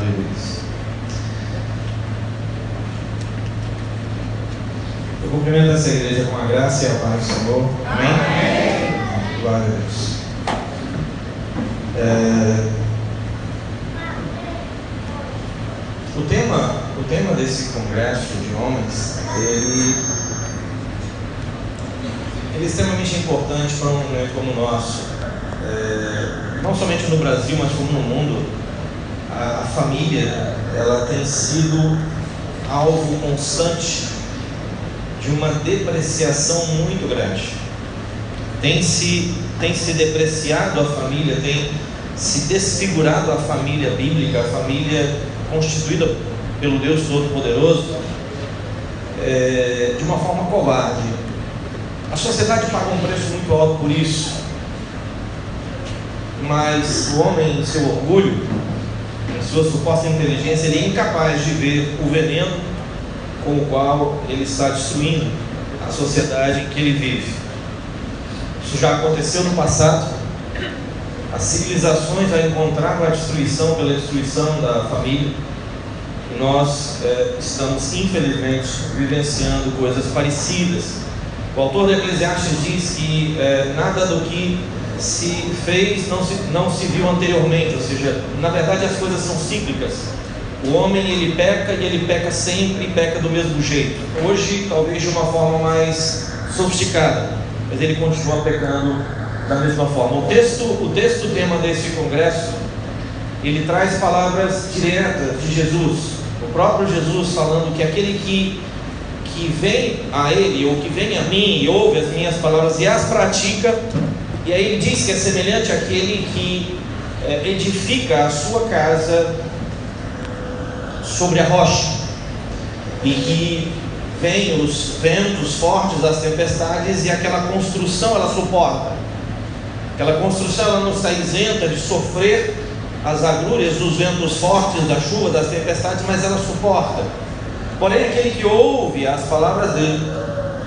Deus. Eu cumprimento essa igreja com a graça e a paz do Senhor. Amém? Glória a Deus. O tema desse congresso de homens, ele é extremamente importante para um momento como o nosso. Não somente no Brasil, mas como no mundo. A família, ela tem sido alvo constante de uma depreciação muito grande. Tem se depreciado a família, tem se desfigurado a família bíblica, a família constituída pelo Deus Todo-Poderoso, de uma forma covarde. A sociedade paga um preço muito alto por isso, mas o homem, em seu orgulho, em sua suposta inteligência, ele é incapaz de ver o veneno com o qual ele está destruindo a sociedade em que ele vive. Isso já aconteceu no passado. As civilizações já encontraram a destruição pela destruição da família, e nós estamos infelizmente vivenciando coisas parecidas. O autor do Eclesiastes diz que nada do que se fez não se viu anteriormente, ou seja, na verdade as coisas são cíclicas. O homem, ele peca e ele peca sempre e peca do mesmo jeito. Hoje talvez de uma forma mais sofisticada, mas ele continua pecando da mesma forma. O texto tema desse congresso, ele traz palavras diretas de Jesus, o próprio Jesus falando que aquele que vem a ele, ou que vem a mim e ouve as minhas palavras e as pratica. E aí ele diz que é semelhante àquele que edifica a sua casa sobre a rocha, e que vem os ventos fortes, as tempestades, e aquela construção ela suporta. Aquela construção ela não está isenta de sofrer as agrúrias dos ventos fortes, da chuva, das tempestades, mas ela suporta. Porém, aquele que ouve as palavras dele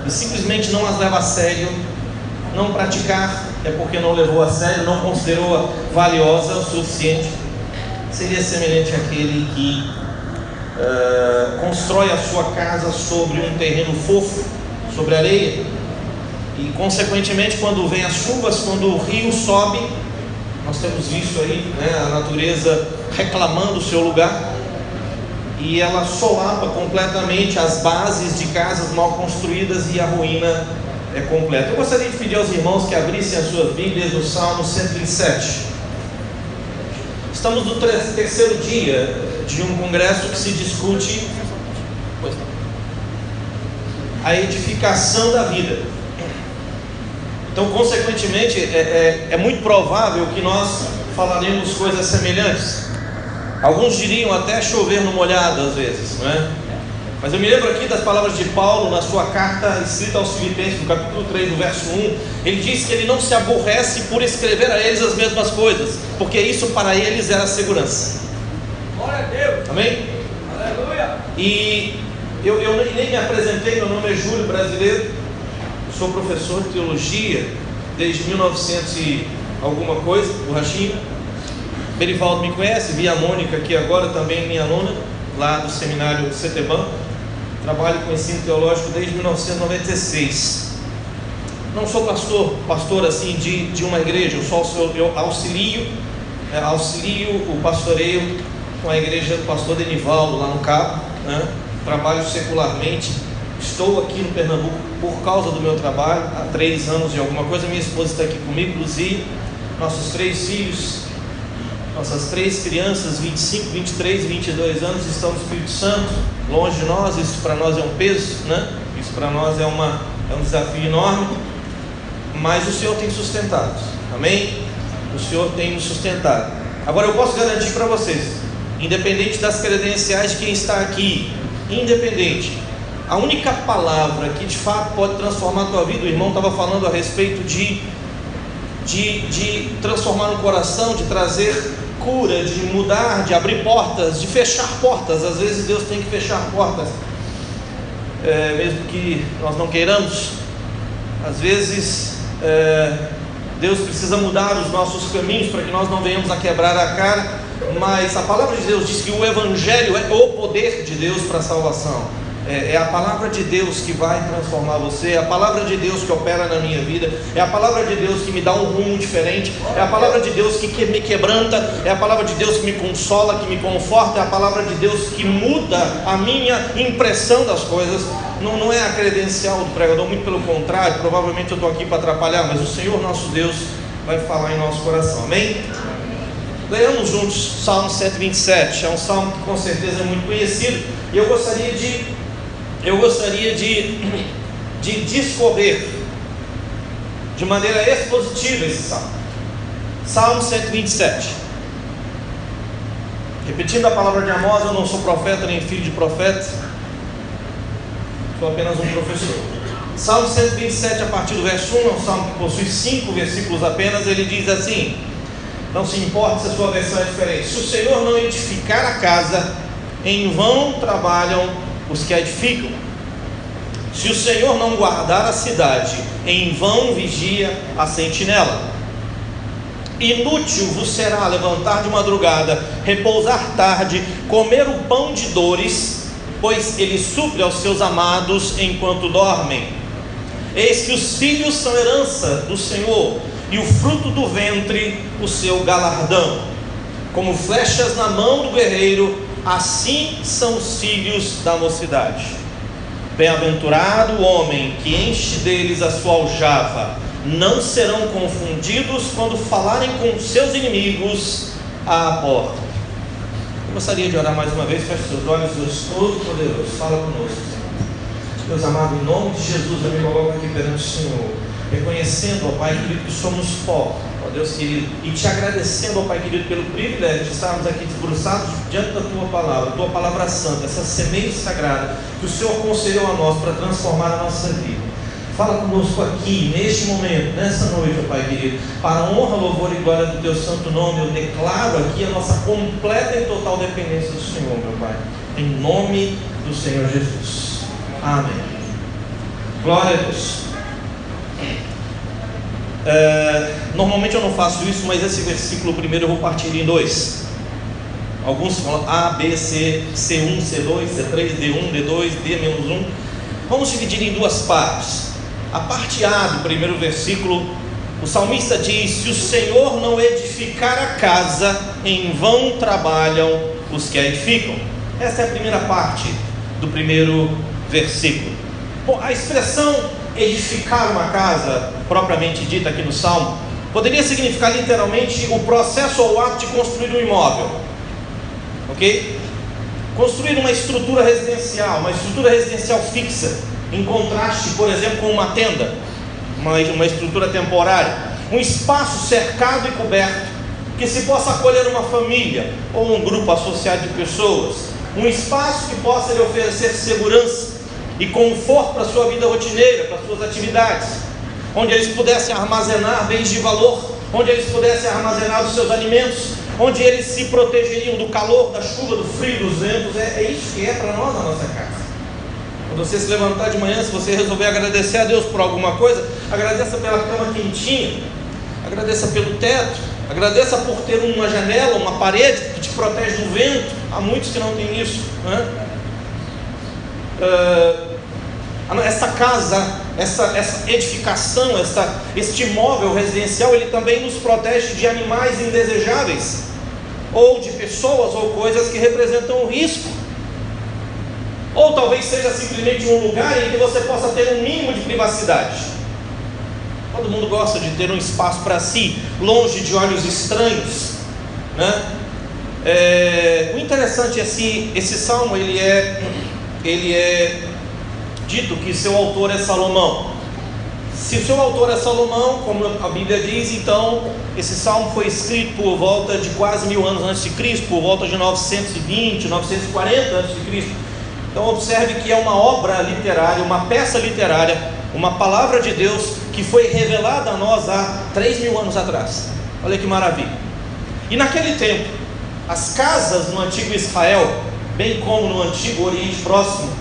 e simplesmente não as leva a sério, não praticar, é porque não levou a sério, não considerou valiosa o suficiente, seria semelhante àquele que constrói a sua casa sobre um terreno fofo, sobre areia, e consequentemente quando vem as chuvas, quando o rio sobe, nós temos visto aí, a natureza reclamando o seu lugar, e ela solapa completamente as bases de casas mal construídas, e a ruína é completa. Eu gostaria de pedir aos irmãos que abrissem as suas Bíblias no Salmo 127. Estamos no terceiro dia de um congresso que se discute a edificação da vida. Então, consequentemente, é muito provável que nós falaremos coisas semelhantes. Alguns diriam até chover no molhado às vezes, não é? Mas eu me lembro aqui das palavras de Paulo na sua carta escrita aos Filipenses, no capítulo 3, no verso 1. Ele diz que ele não se aborrece por escrever a eles as mesmas coisas, porque isso para eles era segurança. Glória a Deus. Amém? Aleluia. E eu nem me apresentei, meu nome é Júlio, brasileiro. Eu sou professor de teologia desde 1900 e alguma coisa, borrachinha. Berivaldo me conhece, vi a Mônica aqui agora, também minha aluna, lá do seminário CETEBAN. Trabalho com ensino teológico desde 1996. Não sou pastor assim de uma igreja. Eu auxilio o pastoreio com a igreja do pastor Denivaldo lá no Cabo, né? Trabalho secularmente. Estou aqui no Pernambuco por causa do meu trabalho há 3 anos e alguma coisa. Minha esposa está aqui comigo, Luzia. Nossos 3 filhos, nossas 3 crianças, 25, 23 e 22 anos, estão no Espírito Santo, longe de nós. Isso para nós é um peso, né? Isso para nós é um desafio enorme, mas o Senhor tem sustentado, amém? O Senhor tem nos sustentado. Agora eu posso garantir para vocês, independente das credenciais de quem está aqui, independente, a única palavra que de fato pode transformar a tua vida, o irmão estava falando a respeito de transformar um coração, de trazer cura, de mudar, de abrir portas, de fechar portas. Às vezes Deus tem que fechar portas, mesmo que nós não queiramos. Às vezes Deus precisa mudar os nossos caminhos para que nós não venhamos a quebrar a cara. Mas a palavra de Deus diz que o Evangelho é o poder de Deus para a salvação. É a palavra de Deus que vai transformar você, é a palavra de Deus que opera na minha vida, é a palavra de Deus que me dá um rumo diferente, é a palavra de Deus que me quebranta, é a palavra de Deus que me consola, que me conforta, é a palavra de Deus que muda a minha impressão das coisas. Não é a credencial do pregador, muito pelo contrário, provavelmente eu estou aqui para atrapalhar, mas o Senhor nosso Deus vai falar em nosso coração, amém? Leamos juntos Salmo 127, é um salmo que com certeza é muito conhecido, e eu gostaria de discorrer de maneira expositiva esse salmo. Salmo 127. Repetindo a palavra de Amós, eu não sou profeta nem filho de profeta, sou apenas um professor. Salmo 127, a partir do verso 1, é um salmo que possui 5 versículos apenas. Ele diz assim: não se importa se a sua versão é diferente: se o Senhor não edificar a casa, em vão trabalham os que a edificam. Se o Senhor não guardar a cidade, em vão vigia a sentinela. Inútil vos será levantar de madrugada, repousar tarde, comer o pão de dores, pois ele supre aos seus amados enquanto dormem. Eis que os filhos são herança do Senhor, e o fruto do ventre o seu galardão. Como flechas na mão do guerreiro, assim são os filhos da mocidade. Bem-aventurado o homem que enche deles a sua aljava. Não serão confundidos quando falarem com seus inimigos à porta. Eu gostaria de orar mais uma vez. Feche seus olhos, Deus Todo-Poderoso, fala conosco, Senhor. Deus amado, em nome de Jesus, eu me coloco aqui perante o Senhor, reconhecendo, ó Pai querido, que somos pó, ó Deus querido, e te agradecendo, ó Pai querido, pelo privilégio de estarmos aqui debruçados diante da Tua palavra santa, essa semente sagrada que o Senhor concedeu a nós para transformar a nossa vida. Fala conosco aqui, neste momento, nessa noite, ó Pai querido, para a honra, louvor e glória do Teu santo nome. Eu declaro aqui a nossa completa e total dependência do Senhor, meu Pai, em nome do Senhor Jesus. Amém. Glória a Deus. Normalmente eu não faço isso, mas esse versículo primeiro eu vou partir em dois. Alguns falam A, B, C, C1, C2, C3, D1, D2, D-1. Vamos dividir em duas partes. A parte A do primeiro versículo, o salmista diz: se o Senhor não edificar a casa, em vão trabalham os que a edificam. Essa é a primeira parte do primeiro versículo. Bom, a expressão edificar uma casa, propriamente dita aqui no Salmo, poderia significar literalmente o processo ou o ato de construir um imóvel, ok? Construir uma estrutura residencial fixa, em contraste, por exemplo, com uma tenda, uma estrutura temporária, um espaço cercado e coberto, que se possa acolher uma família ou um grupo associado de pessoas, um espaço que possa lhe oferecer segurança e conforto para a sua vida rotineira, para as suas atividades, onde eles pudessem armazenar bens de valor, onde eles pudessem armazenar os seus alimentos, onde eles se protegeriam do calor, da chuva, do frio, dos ventos. É isso que é para nós a nossa casa. Quando você se levantar de manhã, se você resolver agradecer a Deus por alguma coisa, agradeça pela cama quentinha, agradeça pelo teto, agradeça por ter uma janela, uma parede que te protege do vento. Há muitos que não têm isso, né? Essa casa, essa edificação, este imóvel residencial, ele também nos protege de animais indesejáveis, ou de pessoas ou coisas que representam um risco, ou talvez seja simplesmente um lugar em que você possa ter um mínimo de privacidade. Todo mundo gosta de ter um espaço para si, longe de olhos estranhos, né? O interessante é que esse salmo ele é dito que seu autor é Salomão. Se o seu autor é Salomão, como a Bíblia diz, então esse salmo foi escrito por volta de quase 1000 anos antes de Cristo, por volta de 920, 940 antes de Cristo. Então observe que é uma obra literária, uma peça literária, uma palavra de Deus que foi revelada a nós há 3000 anos atrás. Olha que maravilha. E naquele tempo, as casas no antigo Israel, bem como no antigo Oriente Próximo,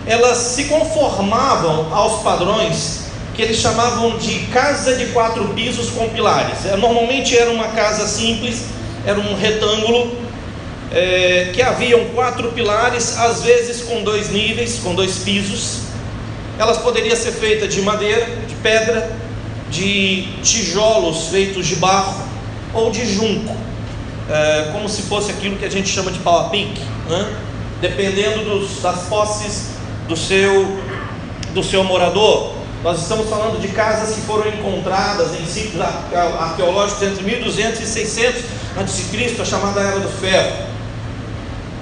elas se conformavam aos padrões que eles chamavam de casa de 4 pisos com pilares. Normalmente era uma casa simples, era um retângulo que haviam 4 pilares, às vezes com 2 níveis, com 2 pisos. Elas poderiam ser feitas de madeira, de pedra, de tijolos feitos de barro ou de junco, como se fosse aquilo que a gente chama de pau a pique, né? Dependendo das posses do seu morador. Nós estamos falando de casas que foram encontradas em sítios arqueológicos entre 1200 e 600 a.C., a chamada Era do Ferro.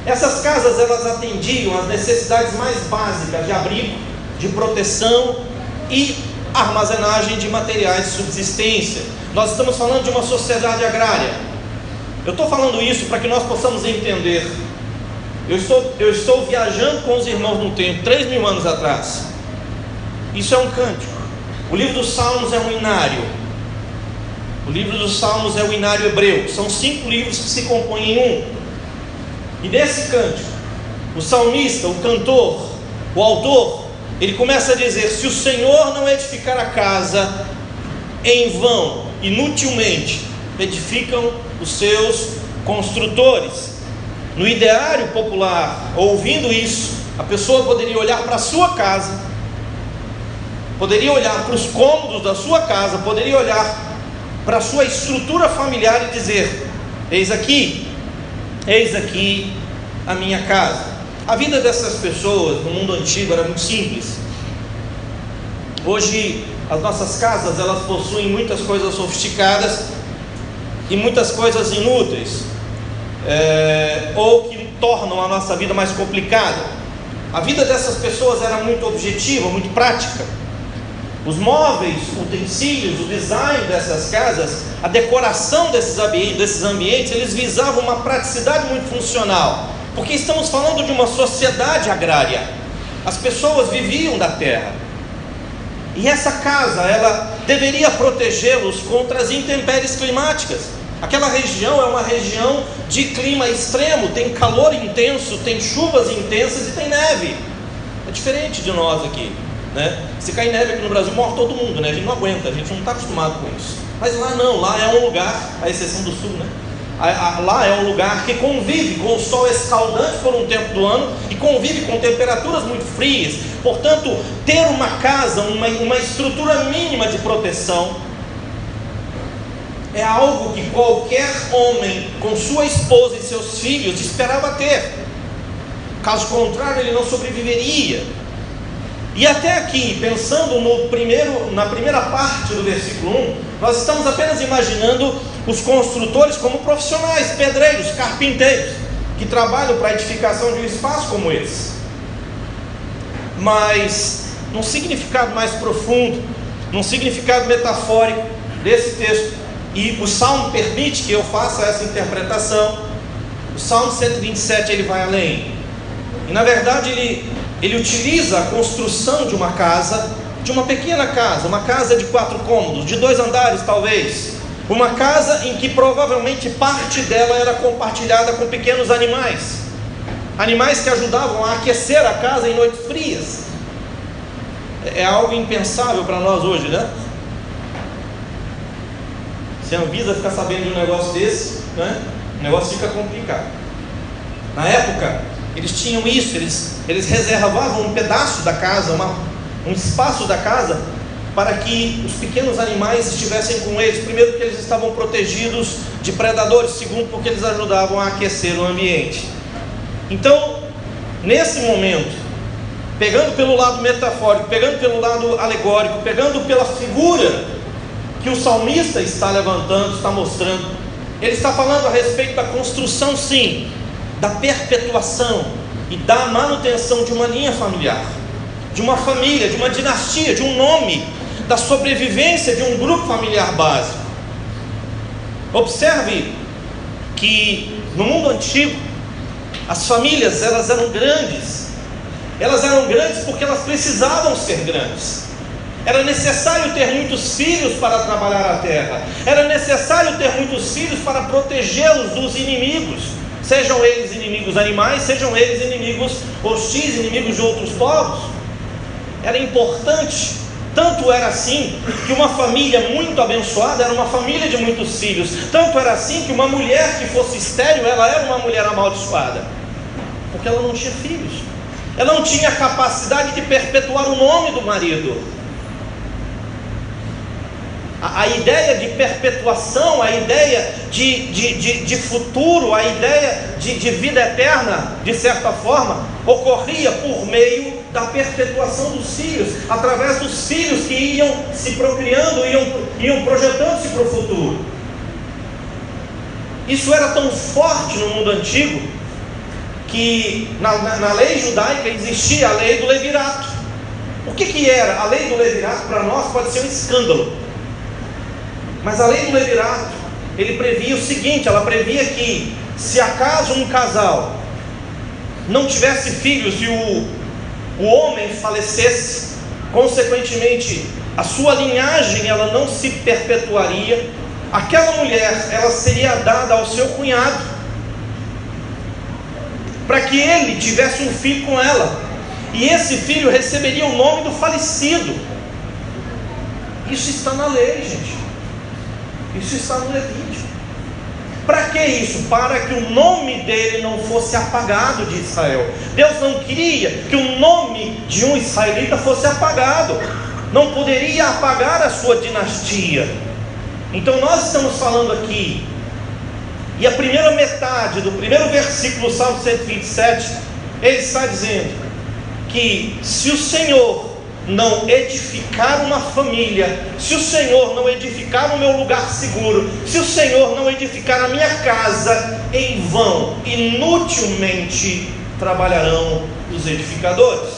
Essas casas, elas atendiam às necessidades mais básicas de abrigo, de proteção e armazenagem de materiais de subsistência. Nós estamos falando de uma sociedade agrária. Eu estou falando isso para que nós possamos entender. Eu estou viajando com os irmãos no tempo, 3.000 anos atrás. Isso é um cântico. O livro dos Salmos é um inário. O livro dos Salmos é o inário hebreu. São 5 livros que se compõem em um. E nesse cântico, o salmista, o cantor, o autor, ele começa a dizer: se o Senhor não edificar a casa, em vão, inutilmente, edificam os seus construtores. No ideário popular, ouvindo isso, a pessoa poderia olhar para a sua casa, poderia olhar para os cômodos da sua casa, poderia olhar para a sua estrutura familiar e dizer: eis aqui a minha casa. A vida dessas pessoas no mundo antigo era muito simples. Hoje as nossas casas, elas possuem muitas coisas sofisticadas e muitas coisas inúteis, ou que tornam a nossa vida mais complicada. A vida dessas pessoas era muito objetiva, muito prática. Os móveis, utensílios, o design dessas casas, a decoração desses ambientes, eles visavam uma praticidade muito funcional, porque estamos falando de uma sociedade agrária. As pessoas viviam da terra, e essa casa, ela deveria protegê-los contra as intempéries climáticas. Aquela região é uma região de clima extremo, tem calor intenso, tem chuvas intensas e tem neve. É diferente de nós aqui, né? Se cair neve aqui no Brasil, morre todo mundo, né? A gente não aguenta, a gente não está acostumado com isso. Mas lá não, lá é um lugar, à exceção do sul, né? Lá é um lugar que convive com o sol escaldante por um tempo do ano e convive com temperaturas muito frias. Portanto, ter uma casa, uma estrutura mínima de proteção é algo que qualquer homem com sua esposa e seus filhos esperava ter. Caso contrário, ele não sobreviveria. E até aqui, pensando na primeira parte do versículo 1, nós estamos apenas imaginando os construtores como profissionais, pedreiros, carpinteiros, que trabalham para a edificação de um espaço como esse. Mas, num significado mais profundo, num significado metafórico desse texto, e o Salmo permite que eu faça essa interpretação, o Salmo 127 ele vai além. E na verdade ele utiliza a construção de uma casa, de uma pequena casa, uma casa de 4 cômodos, de 2 andares talvez, uma casa em que provavelmente parte dela era compartilhada com pequenos animais que ajudavam a aquecer a casa em noites frias. É algo impensável para nós hoje, né? Se a Anvisa ficar sabendo de um negócio desse, né, o negócio fica complicado. Na época, eles tinham isso, eles reservavam um pedaço da casa, um espaço da casa, para que os pequenos animais estivessem com eles. Primeiro, porque eles estavam protegidos de predadores. Segundo, porque eles ajudavam a aquecer o ambiente. Então, nesse momento, pegando pelo lado metafórico, pegando pelo lado alegórico, pegando pela figura que o salmista está levantando, está mostrando, ele está falando a respeito da construção, sim, da perpetuação e da manutenção de uma linha familiar, de uma família, de uma dinastia, de um nome, da sobrevivência de um grupo familiar básico. Observe que no mundo antigo as famílias, elas eram grandes porque elas precisavam ser grandes. Era necessário ter muitos filhos para trabalhar a terra, era necessário ter muitos filhos para protegê-los dos inimigos, sejam eles inimigos animais, sejam eles inimigos hostis, inimigos de outros povos. Era importante Tanto era assim que uma família muito abençoada era uma família de muitos filhos. Tanto era assim que uma mulher que fosse estéril, ela era uma mulher amaldiçoada, porque ela não tinha filhos. Ela não tinha capacidade de perpetuar o nome do marido. A ideia de perpetuação, a ideia de futuro, a ideia de vida eterna, de certa forma, ocorria por meio da perpetuação dos filhos, através dos filhos que iam se procriando, iam projetando-se para o futuro. Isso era tão forte no mundo antigo, que na lei judaica existia a lei do levirato. O que era? A lei do levirato para nós pode ser um escândalo, mas a lei do levirato, ele previa o seguinte: ela previa que, se acaso um casal não tivesse filhos e o homem falecesse, consequentemente a sua linhagem ela não se perpetuaria, aquela mulher ela seria dada ao seu cunhado, para que ele tivesse um filho com ela, e esse filho receberia o nome do falecido. Isso está na lei, gente. Isso está no Levítico. Para que isso? Para que o nome dele não fosse apagado de Israel. Deus não queria que o nome de um israelita fosse apagado. Não poderia apagar a sua dinastia. Então nós estamos falando aqui, e a primeira metade do primeiro versículo do Salmo 127, ele está dizendo que se o Senhor não edificar uma família, se o Senhor não edificar o meu lugar seguro, se o Senhor não edificar a minha casa, em vão, inutilmente trabalharão os edificadores.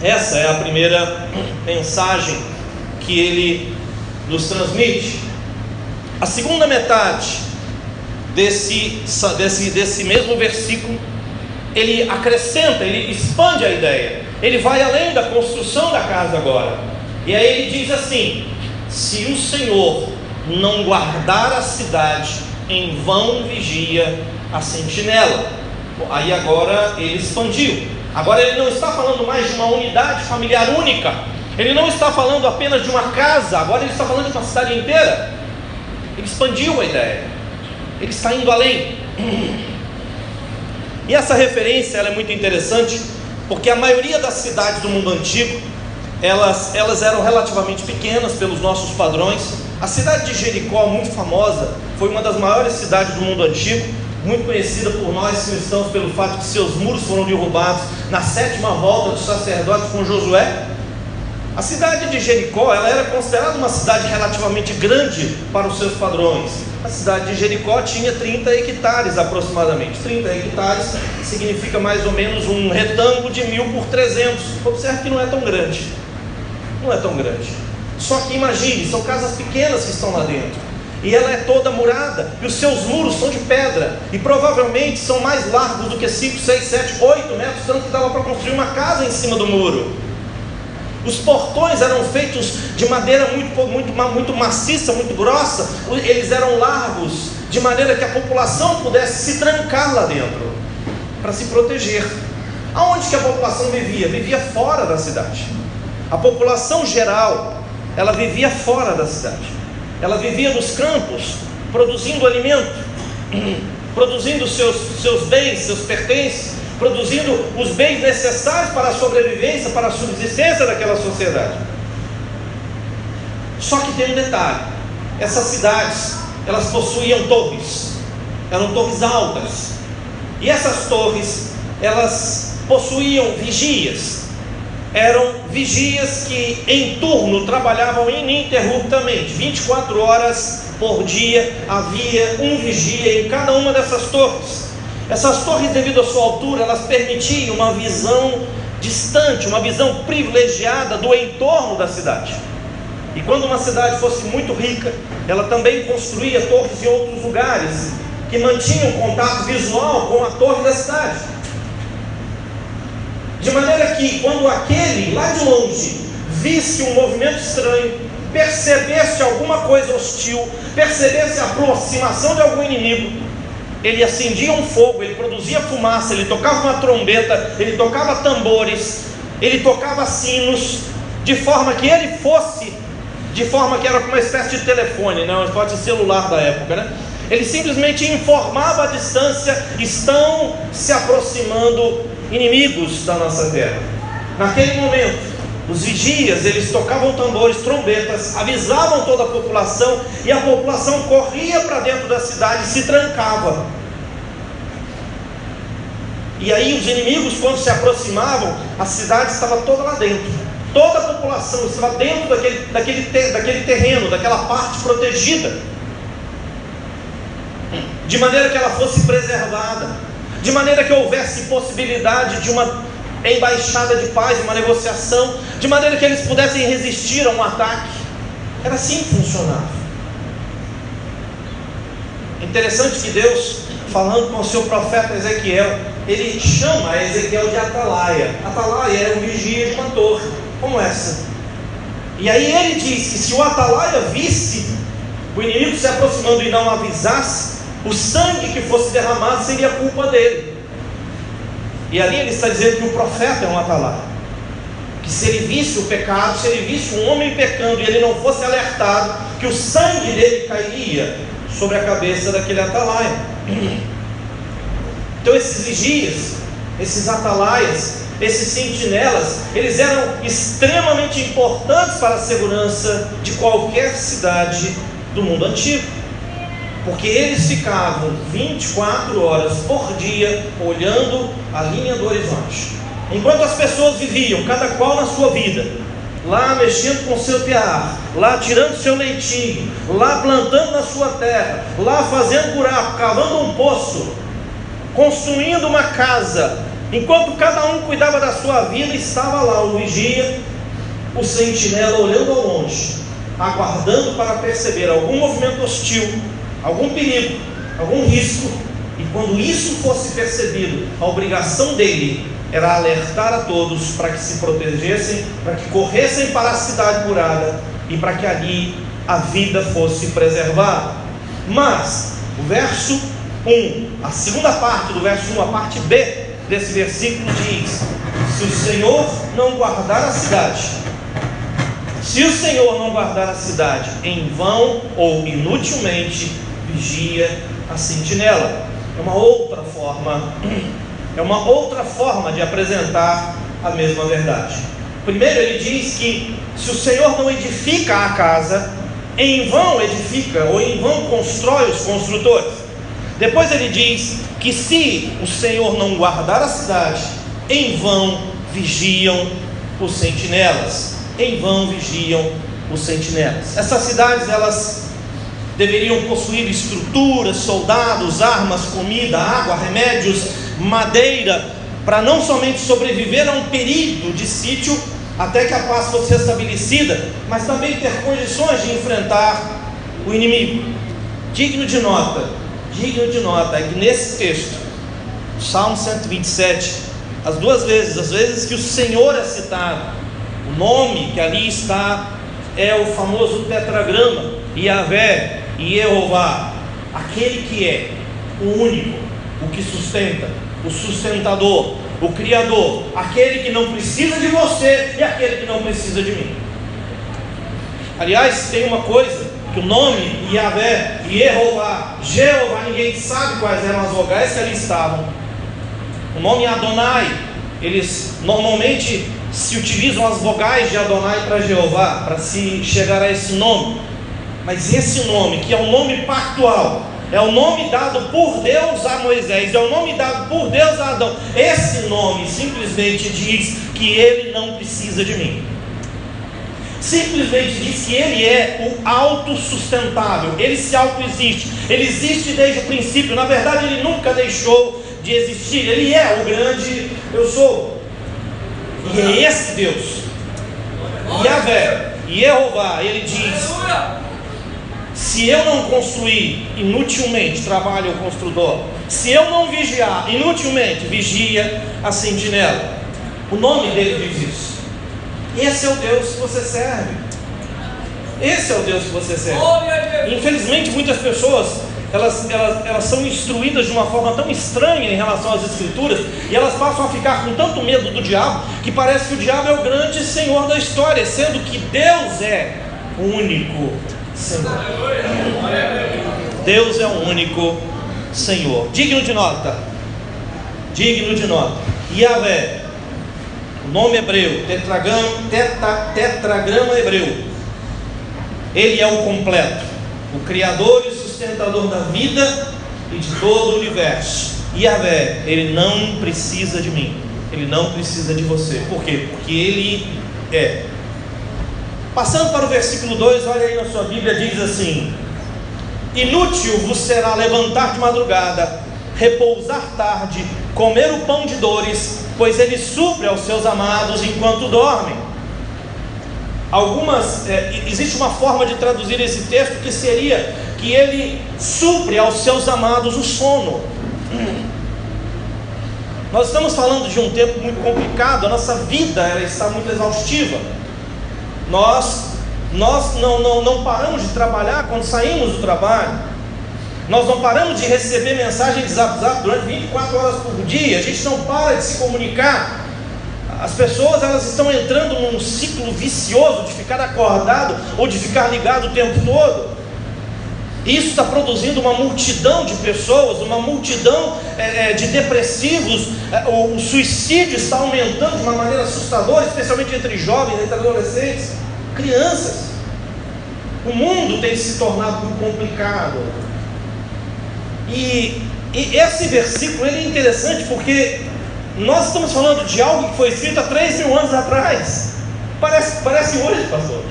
Essa é a primeira mensagem que ele nos transmite. A segunda metade desse mesmo versículo, ele acrescenta, ele expande a ideia. Ele vai além da construção da casa agora. E aí ele diz assim: se o Senhor não guardar a cidade, em vão vigia a sentinela. Aí agora ele expandiu. Agora ele não está falando mais de uma unidade familiar única. Ele não está falando apenas de uma casa. Agora ele está falando de uma cidade inteira. Ele expandiu a ideia. Ele está indo além. E essa referência ela é muito interessante, porque a maioria das cidades do mundo antigo, elas eram relativamente pequenas pelos nossos padrões. A cidade de Jericó, muito famosa, foi uma das maiores cidades do mundo antigo, muito conhecida por nós cristãos pelo fato de que seus muros foram derrubados na 7ª volta dos sacerdotes com Josué. A cidade de Jericó, ela era considerada uma cidade relativamente grande para os seus padrões. A cidade de Jericó tinha 30 hectares aproximadamente. 30 hectares significa mais ou menos um retângulo de 1000 por 300. Observe que não é tão grande. Não é tão grande. Só que imagine, são casas pequenas que estão lá dentro. E ela é toda murada, e os seus muros são de pedra, e provavelmente são mais largos do que 5, 6, 7, 8 metros, tanto que dava para construir uma casa em cima do muro. Os portões eram feitos de madeira muito maciça, muito grossa. Eles eram largos, de maneira que a população pudesse se trancar lá dentro, para se proteger. Aonde que a população vivia? Vivia fora da cidade. A população geral, ela vivia fora da cidade. Ela vivia nos campos, produzindo alimento, produzindo seus bens, seus pertences, produzindo os bens necessários para a sobrevivência, para a subsistência daquela sociedade. Só que tem um detalhe: essas cidades, elas possuíam torres, eram torres altas, e essas torres, elas possuíam vigias. Eram vigias que em turno trabalhavam ininterruptamente, 24 horas por dia, havia um vigia em cada uma dessas torres. Essas torres, devido à sua altura, elas permitiam uma visão distante, uma visão privilegiada do entorno da cidade. E quando uma cidade fosse muito rica, ela também construía torres em outros lugares, que mantinham contato visual com a torre da cidade. De maneira que, quando aquele, lá de longe, visse um movimento estranho, percebesse alguma coisa hostil, percebesse a aproximação de algum inimigo, ele acendia um fogo, ele produzia fumaça, ele tocava uma trombeta, ele tocava tambores, ele tocava sinos, de forma que ele fosse, de forma que era como uma espécie de telefone, não, pode ser celular da época, né? Ele simplesmente informava à distância: estão se aproximando inimigos da nossa terra. Naquele momento, os vigias, eles tocavam tambores, trombetas, avisavam toda a população, e a população corria para dentro da cidade e se trancava. E aí os inimigos, quando se aproximavam, a cidade estava toda lá dentro. Toda a população estava dentro daquele terreno, daquela parte protegida, de maneira que ela fosse preservada, de maneira que houvesse possibilidade de uma embaixada de paz, uma negociação, de maneira que eles pudessem resistir a um ataque. Era assim que funcionava. Interessante que Deus, falando com o seu profeta Ezequiel, ele chama Ezequiel de atalaia. Atalaia era um vigia de uma torre como essa. E aí ele diz que se o atalaia visse o inimigo se aproximando e não avisasse, o sangue que fosse derramado seria culpa dele. E ali ele está dizendo que o profeta é um atalaia, que se ele visse o pecado, se ele visse um homem pecando e ele não fosse alertado, que o sangue dele cairia sobre a cabeça daquele atalaia. Então esses vigias, esses atalaias, esses sentinelas, eles eram extremamente importantes para a segurança de qualquer cidade do mundo antigo, porque eles ficavam 24 horas por dia olhando a linha do horizonte, enquanto as pessoas viviam, cada qual na sua vida, lá mexendo com o seu tear, lá tirando seu leitinho, lá plantando na sua terra, lá fazendo buraco, cavando um poço, construindo uma casa. Enquanto cada um cuidava da sua vida, estava lá o vigia, o sentinela, olhando ao longe, aguardando para perceber algum movimento hostil, algum perigo, algum risco. E quando isso fosse percebido, a obrigação dele era alertar a todos para que se protegessem, para que corressem para a cidade murada e para que ali a vida fosse preservada. Mas o verso 1, a segunda parte do verso 1, a parte B desse versículo diz: se o Senhor não guardar a cidade, se o Senhor não guardar a cidade, em vão ou inutilmente vigia a sentinela. É uma outra forma de apresentar a mesma verdade. Primeiro ele diz que se o Senhor não edifica a casa, em vão edifica ou em vão constrói os construtores. Depois ele diz que se o Senhor não guardar a cidade, em vão vigiam os sentinelas. Em vão vigiam os sentinelas. Essas cidades, elas deveriam possuir estruturas, soldados, armas, comida, água, remédios, madeira, para não somente sobreviver a um período de sítio até que a paz fosse restabelecida, mas também ter condições de enfrentar o inimigo. Digno de nota é que nesse texto, Salmo 127, as vezes que o Senhor é citado, o nome que ali está é o famoso tetragrama, Yahvé e Jeová, aquele que é o único, o que sustenta, o sustentador, o Criador, aquele que não precisa de você e aquele que não precisa de mim. Aliás, tem uma coisa, que o nome Yahvé, Jeová, ninguém sabe quais eram as vogais que ali estavam. O nome Adonai, eles normalmente se utilizam as vogais de Adonai para Jeová, para se chegar a esse nome. Mas esse nome, que é um nome pactual, é o nome dado por Deus a Moisés, é o nome dado por Deus a Adão. Esse nome simplesmente diz que ele não precisa de mim. Simplesmente diz que ele é o autossustentável, ele se autoexiste, ele existe desde o princípio. Na verdade, ele nunca deixou de existir, ele é o grande eu sou. E é esse Deus, Yahvé, Jeová, ele diz: se eu não construir, inutilmente trabalha o construtor. Se eu não vigiar, inutilmente vigia a sentinela. O nome dele diz isso. Esse é o Deus que você serve. Esse é o Deus que você serve. Infelizmente muitas pessoas, elas são instruídas de uma forma tão estranha em relação às Escrituras, e elas passam a ficar com tanto medo do diabo, que parece que o diabo é o grande senhor da história, sendo que Deus é o único Senhor. Deus é o único Senhor. Digno de nota. Yahvé, o nome hebreu, tetragrama hebreu. Ele é o completo, o Criador e sustentador da vida e de todo o universo. Yahvé, Ele não precisa de mim, Ele não precisa de você. Por quê? Porque Ele é. Passando para o versículo 2, olha aí na sua Bíblia, diz assim: inútil vos será levantar de madrugada, repousar tarde, comer o pão de dores, pois Ele supre aos seus amados enquanto dormem. Existe uma forma de traduzir esse texto que seria que Ele supre aos seus amados o sono. Nós estamos falando de um tempo muito complicado, a nossa vida ela está muito exaustiva. Nós não paramos de trabalhar quando saímos do trabalho. Nós não paramos de receber mensagens de zap durante 24 horas por dia. A gente não para de se comunicar. As pessoas elas estão entrando num ciclo vicioso de ficar acordado ou de ficar ligado o tempo todo. Isso está produzindo uma multidão de pessoas, uma multidão de depressivos. O suicídio está aumentando de uma maneira assustadora, especialmente entre jovens, entre adolescentes, crianças. O mundo tem se tornado muito complicado. E esse versículo ele é interessante porque nós estamos falando de algo que foi escrito há 3.000 anos atrás. Parece hoje, pastor.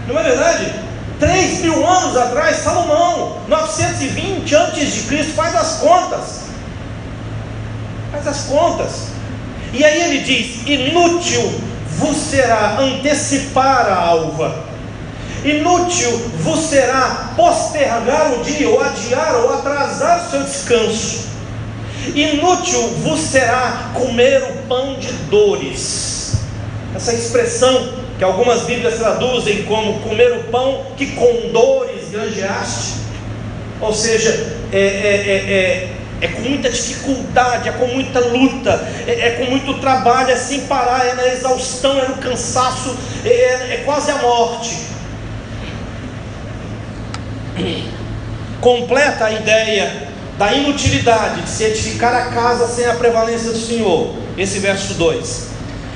Não é verdade? 3.000 anos atrás, Salomão, 920 antes de Cristo, faz as contas. E aí ele diz: inútil vos será antecipar a alva, inútil vos será postergar o dia, ou adiar, ou atrasar o seu descanso, inútil vos será comer o pão de dores. Essa expressão que algumas Bíblias traduzem como comer o pão que com dores granjeaste, ou seja, é com muita dificuldade, é com muita luta, é com muito trabalho, é sem parar, é na exaustão, é no cansaço, é quase a morte. Completa a ideia da inutilidade de se edificar a casa sem a prevalência do Senhor, esse verso 2.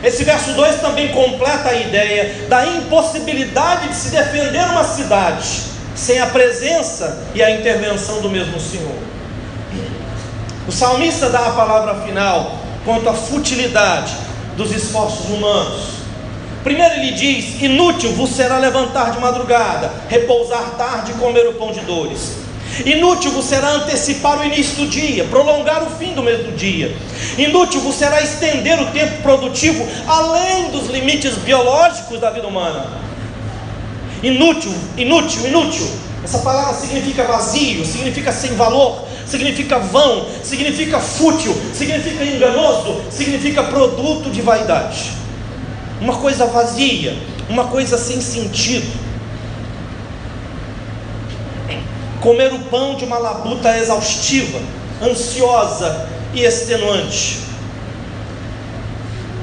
Esse verso 2 também completa a ideia da impossibilidade de se defender uma cidade sem a presença e a intervenção do mesmo Senhor. O salmista dá a palavra final quanto à futilidade dos esforços humanos. Primeiro ele diz: inútil vos será levantar de madrugada, repousar tarde e comer o pão de dores. Inútil vos será antecipar o início do dia, prolongar o fim do mesmo dia. Inútil vos será estender o tempo produtivo além dos limites biológicos da vida humana. Inútil. Essa palavra significa vazio, significa sem valor, significa vão, significa fútil, significa enganoso, significa produto de vaidade. Uma coisa vazia, uma coisa sem sentido. Comer o pão de uma labuta exaustiva, ansiosa e extenuante.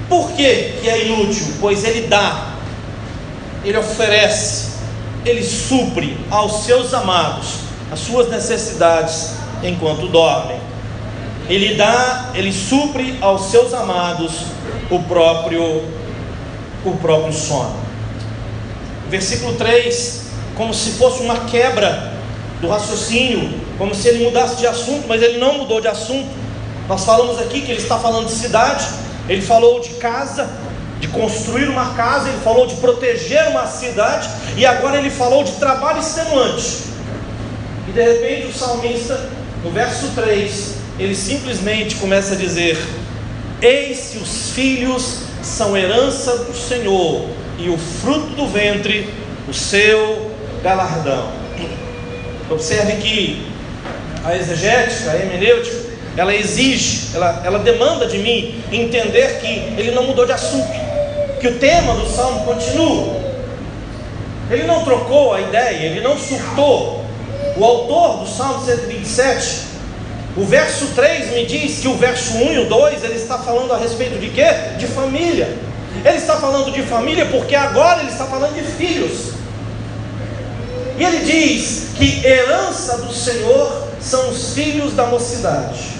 Por que é inútil? Pois ele dá, ele oferece, ele supre aos seus amados as suas necessidades enquanto dormem. Ele dá, ele supre aos seus amados o próprio sono. Versículo 3, como se fosse uma quebra do raciocínio, como se ele mudasse de assunto, mas ele não mudou de assunto. Nós falamos aqui que ele está falando de cidade, ele falou de casa, de construir uma casa, ele falou de proteger uma cidade, e agora ele falou de trabalho extenuante. E de repente o salmista, no verso 3, ele simplesmente começa a dizer: eis que os filhos são herança do Senhor, e o fruto do ventre, o seu galardão. Observe que a exegética, a hermenêutica, ela exige, ela demanda de mim entender que ele não mudou de assunto, que o tema do salmo continua. Ele não trocou a ideia, ele não surtou, O autor do Salmo 127, o verso 3 me diz que o verso 1 e o 2, ele está falando a respeito de quê? De família. Ele está falando de família porque agora ele está falando de filhos. E ele diz que herança do Senhor são os filhos da mocidade.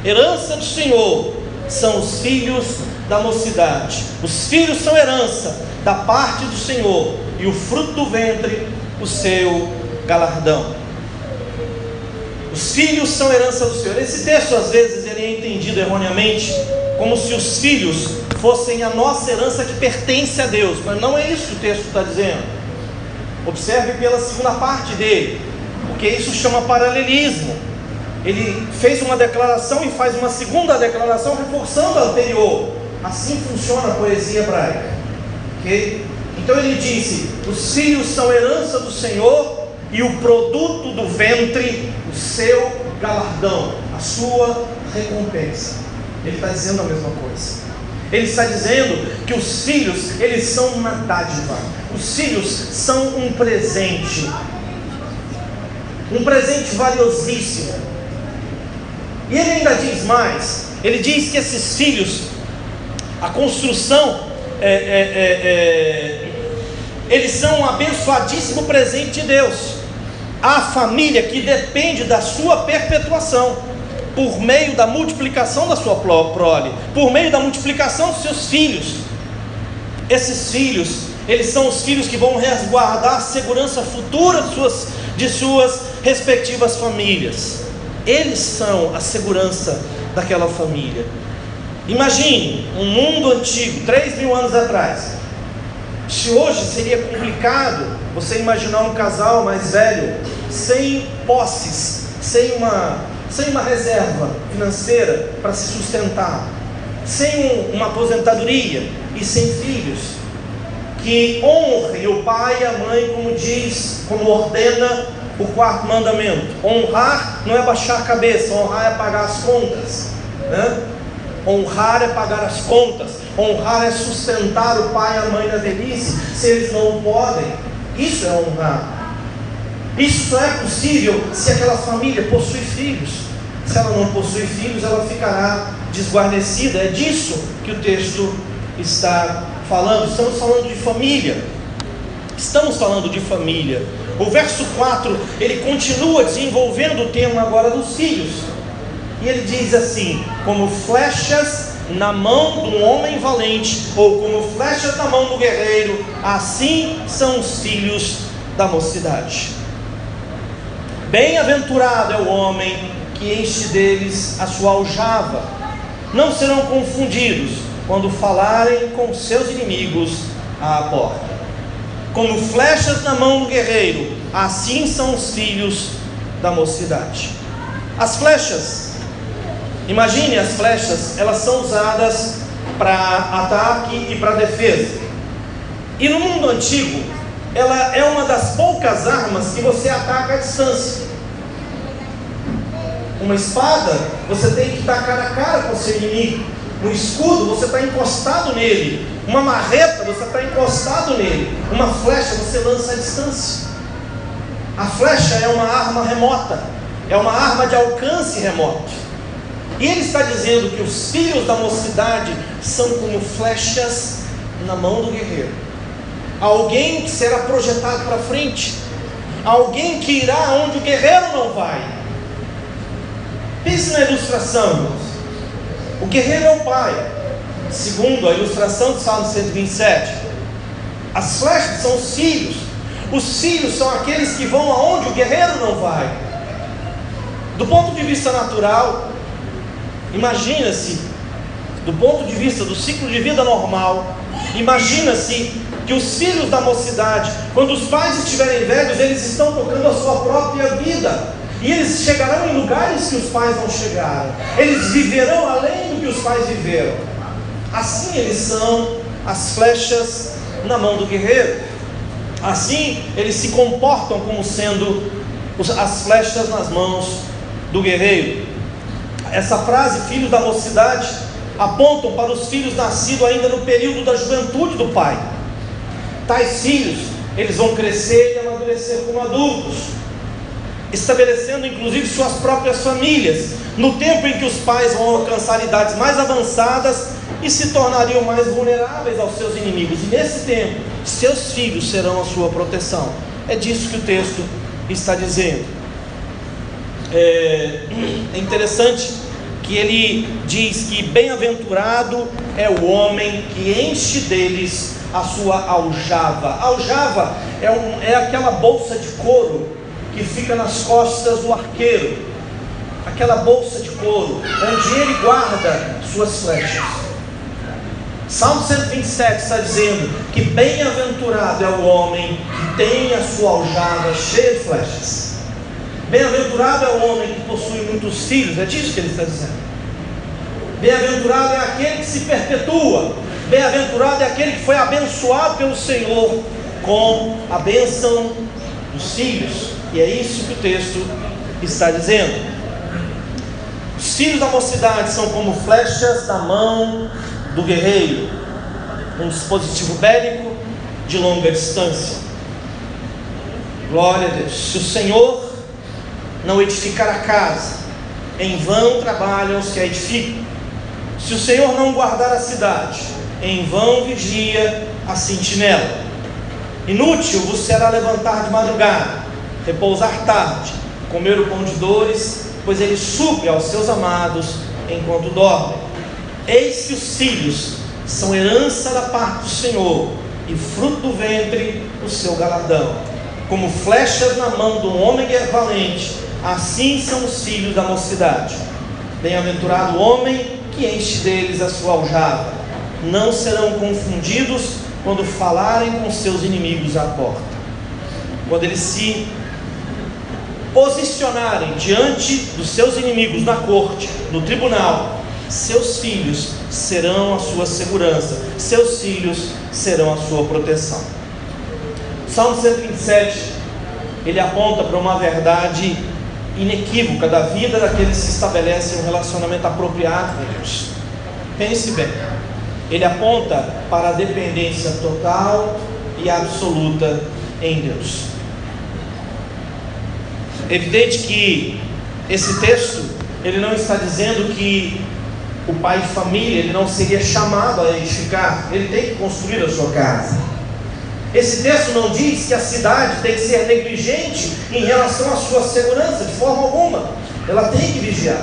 Herança do Senhor são os filhos da mocidade. Os filhos são herança da parte do Senhor, e o fruto do ventre, o seu galardão. Os filhos são herança do Senhor. Esse texto às vezes ele é entendido erroneamente como se os filhos fossem a nossa herança que pertence a Deus, mas não é isso que o texto está dizendo. Observe pela segunda parte dele, porque isso chama paralelismo. Ele fez uma declaração e faz uma segunda declaração reforçando a anterior. Assim funciona a poesia hebraica, ok? Então ele disse: os filhos são herança do Senhor, e o produto do ventre, o seu galardão, a sua recompensa. Ele está dizendo a mesma coisa. Ele está dizendo que os filhos, eles são uma dádiva. Os filhos são um presente valiosíssimo. E ele ainda diz mais. Ele diz que esses filhos, a construção, eles são um abençoadíssimo presente de Deus. A família que depende da sua perpetuação, por meio da multiplicação da sua prole, por meio da multiplicação dos seus filhos. Esses filhos, eles são os filhos que vão resguardar a segurança futura de suas respectivas famílias. Eles são a segurança daquela família. Imagine um mundo antigo, 3.000 anos atrás. Se hoje seria complicado você imaginar um casal mais velho, sem posses, sem uma reserva financeira para se sustentar, sem uma aposentadoria e sem filhos, que honre o pai e a mãe, como ordena o quarto mandamento. Honrar não é baixar a cabeça, honrar é pagar as contas, né? Honrar é pagar as contas, honrar é sustentar o pai e a mãe na velhice, se eles não podem. Isso é honrar. Isso só é possível se aquela família possui filhos. Se ela não possui filhos, ela ficará desguarnecida. É disso que o texto está falando. Estamos falando de família. Estamos falando de família. O verso 4, ele continua desenvolvendo o tema agora dos filhos. E ele diz assim: como flechas na mão de um homem valente, ou como flechas na mão do guerreiro, assim são os filhos da mocidade. Bem-aventurado é o homem que enche deles a sua aljava. Não serão confundidos quando falarem com seus inimigos à porta. Como flechas na mão do guerreiro, assim são os filhos da mocidade. As flechas, imagine as flechas, elas são usadas para ataque e para defesa. E no mundo antigo, ela é uma das poucas armas que você ataca à distância. Uma espada, você tem que estar cara a cara com o seu inimigo. Um escudo, você está encostado nele. Uma marreta, você está encostado nele. Uma flecha, você lança à distância. A flecha é uma arma remota, é uma arma de alcance remoto. E ele está dizendo que os filhos da mocidade são como flechas na mão do guerreiro. Alguém que será projetado para frente, alguém que irá onde o guerreiro não vai. Pense na ilustração, irmãos. O guerreiro é o pai, segundo a ilustração do Salmo 127. As flechas são os filhos. Os filhos são aqueles que vão aonde o guerreiro não vai. Do ponto de vista natural, imagina-se, do ponto de vista do ciclo de vida normal, imagina-se que os filhos da mocidade, quando os pais estiverem velhos, eles estão tocando a sua própria vida. E eles chegarão em lugares que os pais não chegaram. Eles viverão além do que os pais viveram. Assim eles são as flechas na mão do guerreiro. Assim eles se comportam como sendo as flechas nas mãos do guerreiro. Essa frase, filhos da mocidade, apontam para os filhos nascidos ainda no período da juventude do pai. Tais filhos eles vão crescer e amadurecer como adultos, estabelecendo inclusive suas próprias famílias, no tempo em que os pais vão alcançar idades mais avançadas e se tornariam mais vulneráveis aos seus inimigos. E nesse tempo, seus filhos serão a sua proteção. É disso que o texto está dizendo. É interessante que ele diz que bem-aventurado é o homem que enche deles a sua aljava. Aljava é aquela bolsa de couro que fica nas costas do arqueiro, aquela bolsa de couro onde ele guarda suas flechas. Salmo 127 está dizendo que bem-aventurado é o homem que tem a sua aljava cheia de flechas. Bem-aventurado é o homem que possui muitos filhos, é disso que ele está dizendo. Bem-aventurado é aquele que se perpetua. Bem-aventurado é aquele que foi abençoado pelo Senhor com a bênção dos filhos. E é isso que o texto está dizendo. Os filhos da mocidade são como flechas da mão do guerreiro, um dispositivo bélico de longa distância. Glória a Deus. Se o Senhor não edificar a casa, em vão trabalham os que a edificam. Se o Senhor não guardar a cidade, em vão vigia a sentinela. Inútil vos será levantar de madrugada, repousar tarde, comer o pão de dores, pois ele supre aos seus amados enquanto dormem. Eis que os filhos são herança da parte do Senhor, e fruto do ventre o seu galardão. Como flechas na mão de um homem valente, assim são os filhos da mocidade. Bem-aventurado o homem que enche deles a sua aljava. Não serão confundidos quando falarem com seus inimigos à porta. Quando eles se posicionarem diante dos seus inimigos na corte, no tribunal, seus filhos serão a sua segurança, seus filhos serão a sua proteção. Salmo 127, ele aponta para uma verdade inequívoca da vida daqueles que estabelecem um relacionamento apropriado com Deus. Pense bem, ele aponta para a dependência total e absoluta em Deus. É evidente que esse texto, ele não está dizendo que o pai de família, ele não seria chamado a edificar, ele tem que construir a sua casa. Esse texto não diz que a cidade tem que ser negligente em relação à sua segurança, de forma alguma. Ela tem que vigiar.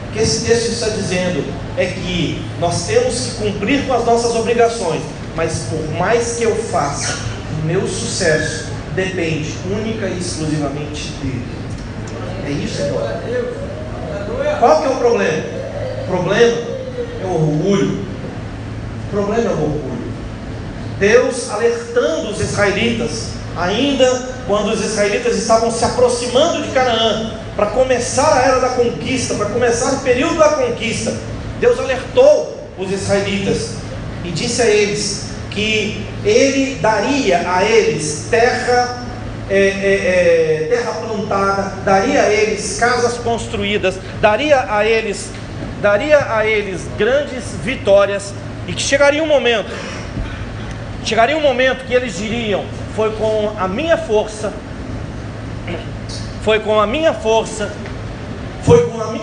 O que esse texto está dizendo é que nós temos que cumprir com as nossas obrigações, mas por mais que eu faça, o meu sucesso depende única e exclusivamente dele. É isso, irmão. Qual que é o problema? O problema é o orgulho. O problema é o orgulho. Deus alertando os israelitas, ainda quando os israelitas estavam se aproximando de Canaã, para começar a era da conquista, para começar o período da conquista, Deus alertou os israelitas e disse a eles que Ele daria a eles terra plantada, daria a eles casas construídas, daria a eles grandes vitórias, e que chegaria um momento que eles diriam: foi com a minha força, foi com a minha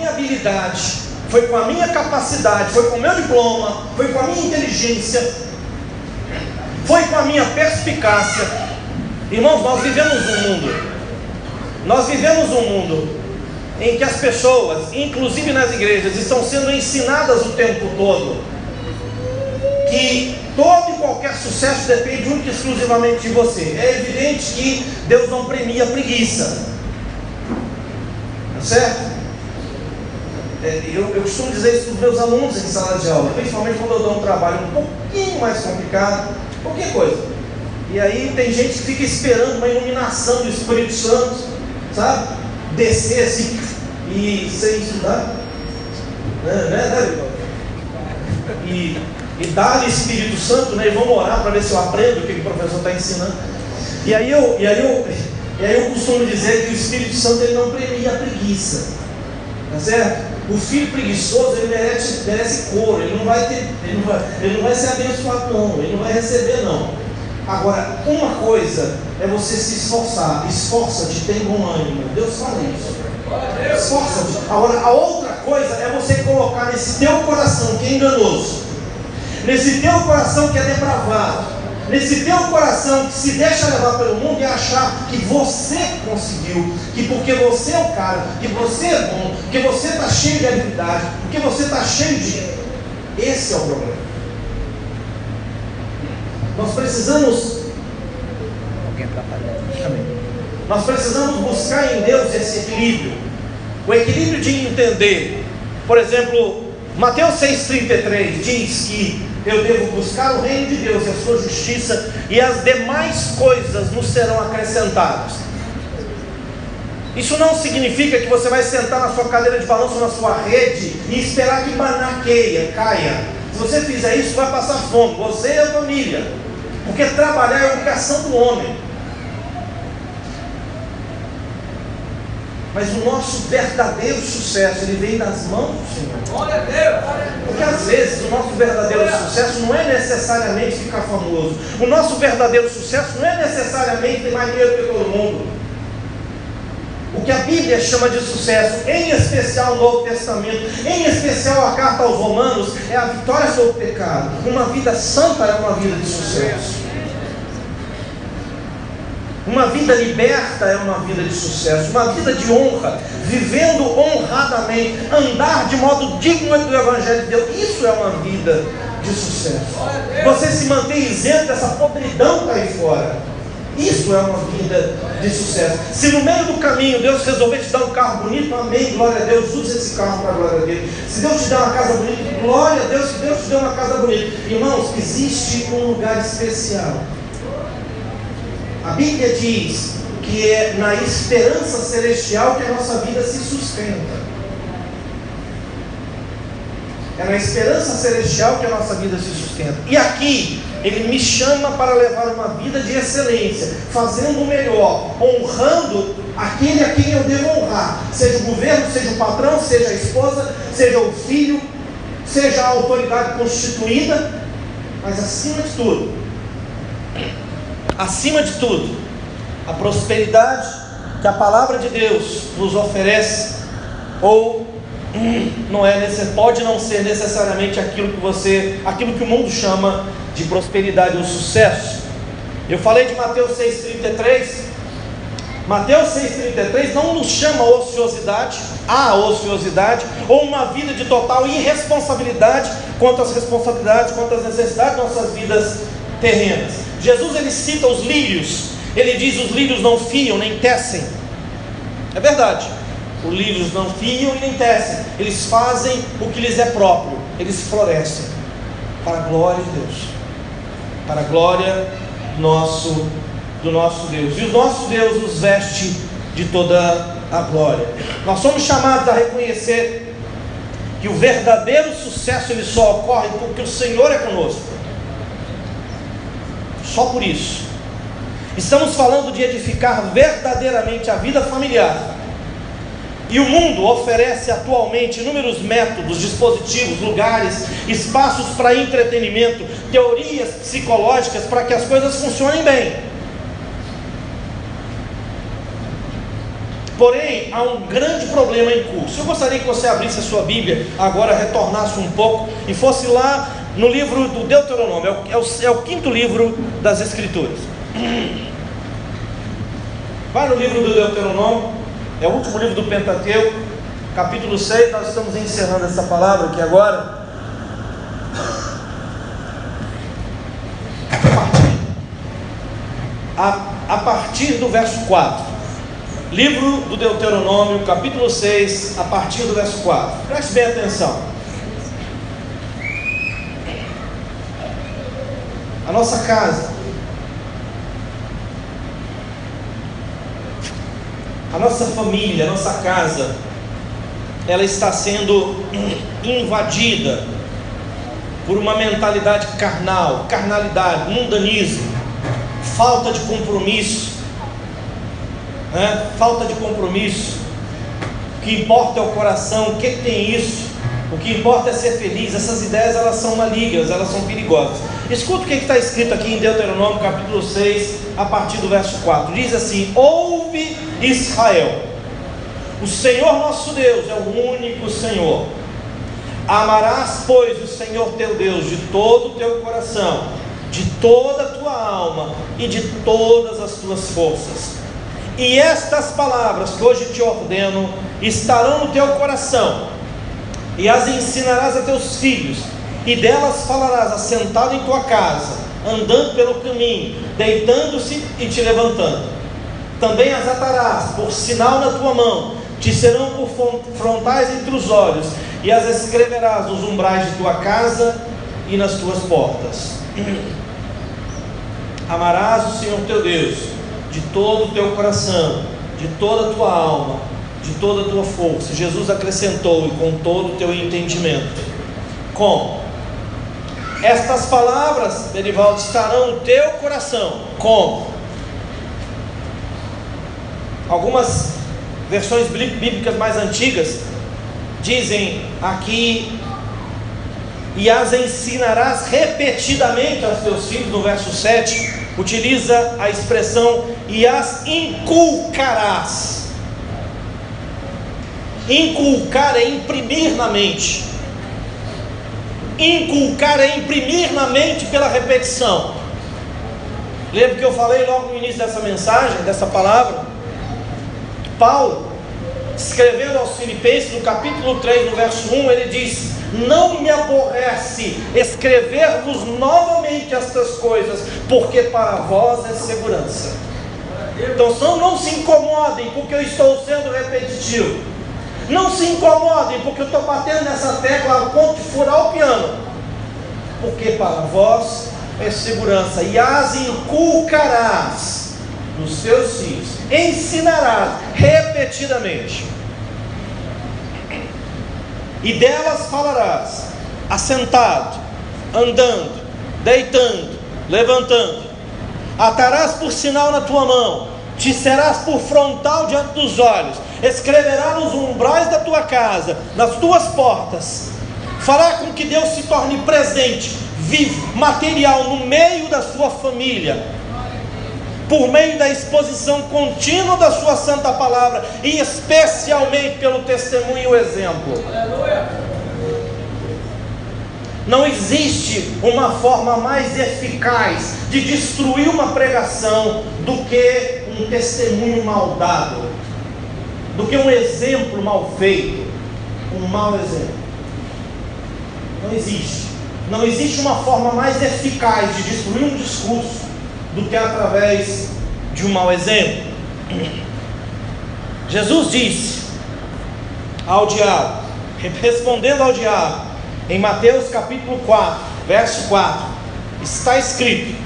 habilidade, foi com a minha capacidade, foi com o meu diploma, foi com a minha inteligência, foi com a minha perspicácia. Irmãos, nós vivemos um mundo em que as pessoas, inclusive nas igrejas, estão sendo ensinadas o tempo todo que todo e qualquer sucesso depende única e exclusivamente de você. É evidente que Deus não premia a preguiça, tá certo? Eu costumo dizer isso para os meus alunos em sala de aula, principalmente quando eu dou um trabalho um pouquinho mais complicado, qualquer coisa. E aí tem gente que fica esperando uma iluminação do Espírito Santo, sabe? Descer assim e sem estudar, né? E dá-lhe Espírito Santo, né? E vamos orar para ver se eu aprendo o que o professor está ensinando. E aí eu costumo dizer que o Espírito Santo, ele não premia a preguiça, tá certo? O filho preguiçoso, ele merece couro, ele não vai ser abençoado não, ele não vai receber não. Agora, uma coisa é você se esforçar. Esforça-te, tem bom ânimo. Deus fala isso. Esforça-te. Agora, a outra coisa é você colocar nesse teu coração que é enganoso, nesse teu coração que é depravado, nesse teu coração que se deixa levar pelo mundo e achar que você conseguiu, que porque você é o cara, que você é bom, que você está cheio de habilidade, que você está cheio de... Esse é o problema. Nós precisamos... Nós precisamos buscar em Deus esse equilíbrio. O equilíbrio de entender. Por exemplo, Mateus 6,33 diz que eu devo buscar o reino de Deus e a sua justiça, e as demais coisas nos serão acrescentadas. Isso não significa que você vai sentar na sua cadeira de balanço, na sua rede, e esperar que caia. Se você fizer isso, vai passar fome, você e a família, porque trabalhar é a obrigação do homem. Mas o nosso verdadeiro sucesso, ele vem das mãos do Senhor. Glória a Deus. Porque às vezes o nosso verdadeiro sucesso não é necessariamente ficar famoso. O nosso verdadeiro sucesso não é necessariamente ter mais dinheiro que todo mundo. O que a Bíblia chama de sucesso, em especial o Novo Testamento, em especial a carta aos Romanos, é a vitória sobre o pecado. Uma vida santa é uma vida de sucesso. Uma vida liberta é uma vida de sucesso. Uma vida de honra, vivendo honradamente, andar de modo digno do Evangelho de Deus, isso é uma vida de sucesso. Você se mantém isento dessa podridão que está aí fora, isso é uma vida de sucesso. Se no meio do caminho Deus resolver te dar um carro bonito, amém, glória a Deus, use esse carro para a glória a Deus. Se Deus te der uma casa bonita, glória a Deus, que Deus te deu uma casa bonita. Irmãos, existe um lugar especial. A Bíblia diz que é na esperança celestial que a nossa vida se sustenta. É na esperança celestial que a nossa vida se sustenta. E aqui, Ele me chama para levar uma vida de excelência, fazendo o melhor, honrando aquele a quem eu devo honrar. Seja o governo, seja o patrão, seja a esposa, seja o filho, seja a autoridade constituída. Mas acima de tudo, a prosperidade que a palavra de Deus nos oferece, ou pode não ser necessariamente aquilo que o mundo chama de prosperidade ou sucesso. Eu falei de Mateus 6,33. Mateus 6,33 não nos chama a ociosidade, ou uma vida de total irresponsabilidade quanto às responsabilidades, quanto às necessidades de nossas vidas terrenas. Jesus, ele cita os lírios. Ele diz: os lírios não fiam nem tecem. É verdade, os lírios não fiam e nem tecem. Eles fazem o que lhes é próprio. Eles florescem para a glória de Deus, para a glória do nosso Deus. E o nosso Deus nos veste de toda a glória. Nós somos chamados a reconhecer que o verdadeiro sucesso ele só ocorre porque o Senhor é conosco. Só por isso. Estamos falando de edificar verdadeiramente a vida familiar. E o mundo oferece atualmente inúmeros métodos, dispositivos, lugares, espaços para entretenimento, teorias psicológicas para que as coisas funcionem bem. Porém, há um grande problema em curso. Eu gostaria que você abrisse a sua Bíblia agora, retornasse um pouco e fosse lá no livro do Deuteronômio. É o quinto livro das Escrituras. Vai no livro do Deuteronômio, é o último livro do Pentateuco, capítulo 6. Nós estamos encerrando essa palavra aqui agora. A partir do verso 4. Livro do Deuteronômio, capítulo 6, a partir do verso 4. Preste bem atenção. A nossa casa, a nossa família, a nossa casa, ela está sendo invadida por uma mentalidade carnal, carnalidade, mundanismo, falta de compromisso, falta de compromisso. O que importa é o coração. O que tem isso? O que importa é ser feliz. Essas ideias, elas são malignas, elas são perigosas. Escuta o que está escrito aqui em Deuteronômio capítulo 6, a partir do verso 4. Diz assim: ouve Israel, o Senhor nosso Deus é o único Senhor. Amarás, pois, o Senhor teu Deus de todo o teu coração, de toda a tua alma e de todas as tuas forças. E estas palavras que hoje te ordeno estarão no teu coração, e as ensinarás a teus filhos, e delas falarás assentado em tua casa, andando pelo caminho, deitando-se e te levantando. Também as atarás por sinal na tua mão, te serão por frontais entre os olhos, e as escreverás nos umbrais de tua casa e nas tuas portas. Amarás o Senhor teu Deus de todo o teu coração, de toda a tua alma, de toda a tua força. Jesus acrescentou: e com todo o teu entendimento. Como? Estas palavras, Berivaldo, estarão no teu coração. Como? Algumas versões bíblicas mais antigas dizem aqui: e as ensinarás repetidamente aos teus filhos. No verso 7 utiliza a expressão: e as inculcarás. Inculcar é imprimir na mente. Inculcar é imprimir na mente pela repetição. Lembra que eu falei logo no início dessa mensagem, dessa palavra? Paulo, escrevendo aos Filipenses, no capítulo 3, no verso 1, ele diz: não me aborrece escrever-vos novamente estas coisas, porque para vós é segurança. Então não se incomodem porque eu estou sendo repetitivo. Não se incomodem porque eu estou batendo nessa tecla a ponto de furar o piano, porque para vós é segurança. E as inculcarás nos teus filhos, ensinarás repetidamente, e delas falarás assentado, andando, deitando, levantando. Atarás por sinal na tua mão, te serás por frontal diante dos olhos, escreverá nos umbrais da tua casa, nas tuas portas. Fará com que Deus se torne presente, vivo, material no meio da sua família, por meio da exposição contínua da sua santa palavra, e especialmente pelo testemunho e o exemplo. Aleluia. Não existe uma forma mais eficaz de destruir uma pregação do que um testemunho mal dado, do que um exemplo mal feito, um mau exemplo. Não existe. Não existe uma forma mais eficaz de destruir um discurso do que através de um mau exemplo. Jesus disse ao diabo, respondendo ao diabo, em Mateus capítulo 4, verso 4, está escrito: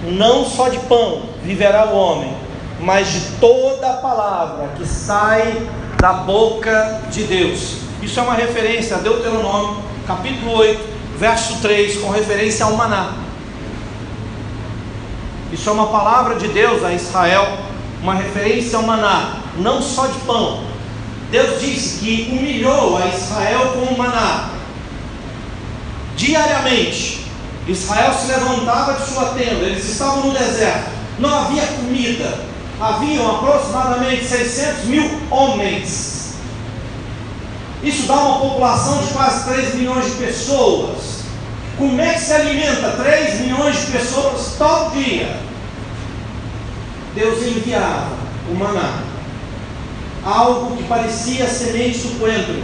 não só de pão viverá o homem, mas de toda a palavra que sai da boca de Deus. Isso é uma referência a Deuteronômio capítulo 8, verso 3, com referência ao maná. Isso é uma palavra de Deus a Israel, uma referência ao maná, não só de pão. Deus disse que humilhou a Israel com o maná. Diariamente, Israel se levantava de sua tenda, eles estavam no deserto, não havia comida, haviam aproximadamente 600 mil homens. Isso dá uma população de quase 3 milhões de pessoas. Como é que se alimenta 3 milhões de pessoas todo dia? Deus enviava o maná, algo que parecia semente do coentro,